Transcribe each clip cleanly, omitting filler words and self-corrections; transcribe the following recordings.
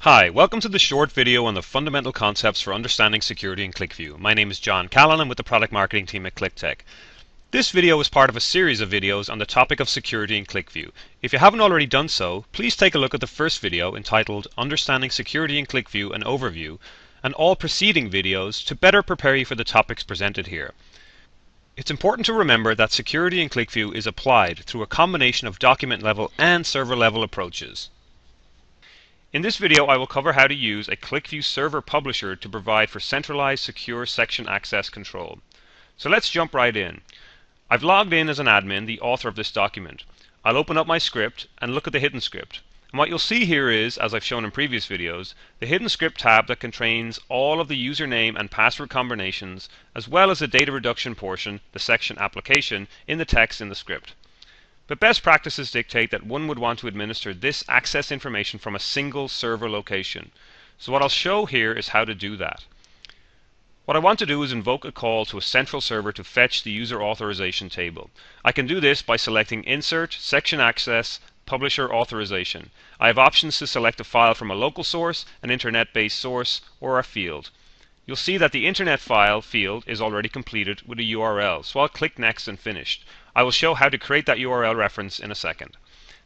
Hi, welcome to the short video on the fundamental concepts for understanding security in QlikView. My name is John Callan. I'm with the product marketing team at QlikTech. This video is part of a series of videos on the topic of security in QlikView. If you haven't already done so, please take a look at the first video entitled Understanding Security in QlikView, an Overview, and all preceding videos to better prepare you for the topics presented here. It's important to remember that security in QlikView is applied through a combination of document level and server level approaches. In this video, I will cover how to use a QlikView server publisher to provide for centralized secure section access control. So let's jump right in. I've logged in as an admin, the author of this document. I'll open up my script and look at the hidden script. And what you'll see here is, as I've shown in previous videos, the hidden script tab that contains all of the username and password combinations, as well as the data reduction portion, the section application, in the text in the script. But best practices dictate that one would want to administer this access information from a single server location. So what I'll show here is how to do that. What I want to do is invoke a call to a central server to fetch the user authorization table. I can do this by selecting Insert, Section Access, Publisher Authorization. I have options to select a file from a local source, an internet-based source, or a field. You'll see that the internet file field is already completed with a URL, so I'll click Next and Finished. I will show how to create that URL reference in a second.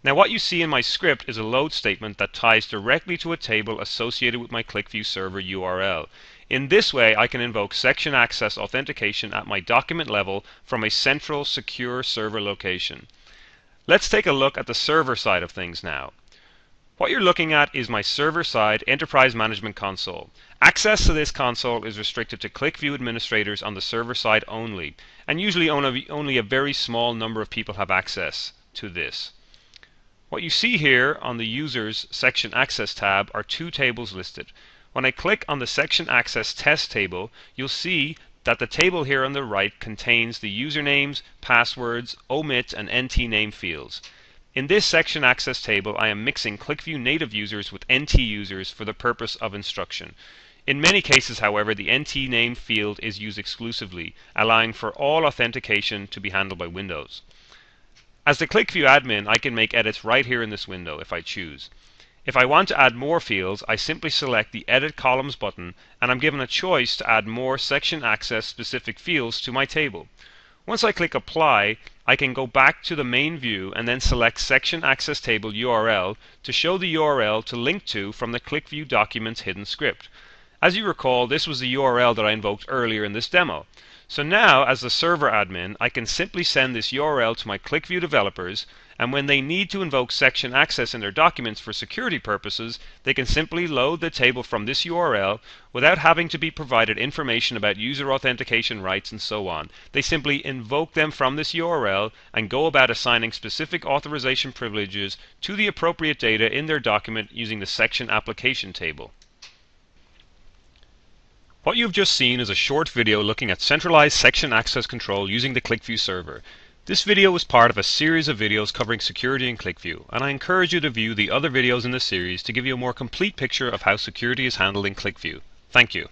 Now what you see in my script is a load statement that ties directly to a table associated with my QlikView server URL. In this way, I can invoke section access authentication at my document level from a central secure server location. Let's take a look at the server side of things now. What you're looking at is my server-side Enterprise Management Console. Access to this console is restricted to QlikView administrators on the server side only, and usually only a very small number of people have access to this. What you see here on the Users Section Access tab are two tables listed. When I click on the Section Access Test table, you'll see that the table here on the right contains the usernames, passwords, omit, and NT name fields. In this section access table, I am mixing QlikView native users with NT users for the purpose of instruction. In many cases, however, the NT name field is used exclusively, allowing for all authentication to be handled by Windows. As the QlikView admin, I can make edits right here in this window if I choose. If I want to add more fields, I simply select the Edit Columns button, and I'm given a choice to add more section access specific fields to my table. Once I click Apply, I can go back to the main view and then select Section Access Table URL to show the URL to link to from the QlikView document's hidden script. As you recall, this was the URL that I invoked earlier in this demo. So now, as the server admin, I can simply send this URL to my QlikView developers, and when they need to invoke section access in their documents for security purposes, they can simply load the table from this URL without having to be provided information about user authentication rights and so on. They simply invoke them from this URL and go about assigning specific authorization privileges to the appropriate data in their document using the section application table. What you've just seen is a short video looking at centralized section access control using the QlikView server. This video is part of a series of videos covering security in QlikView, and I encourage you to view the other videos in this series to give you a more complete picture of how security is handled in QlikView. Thank you.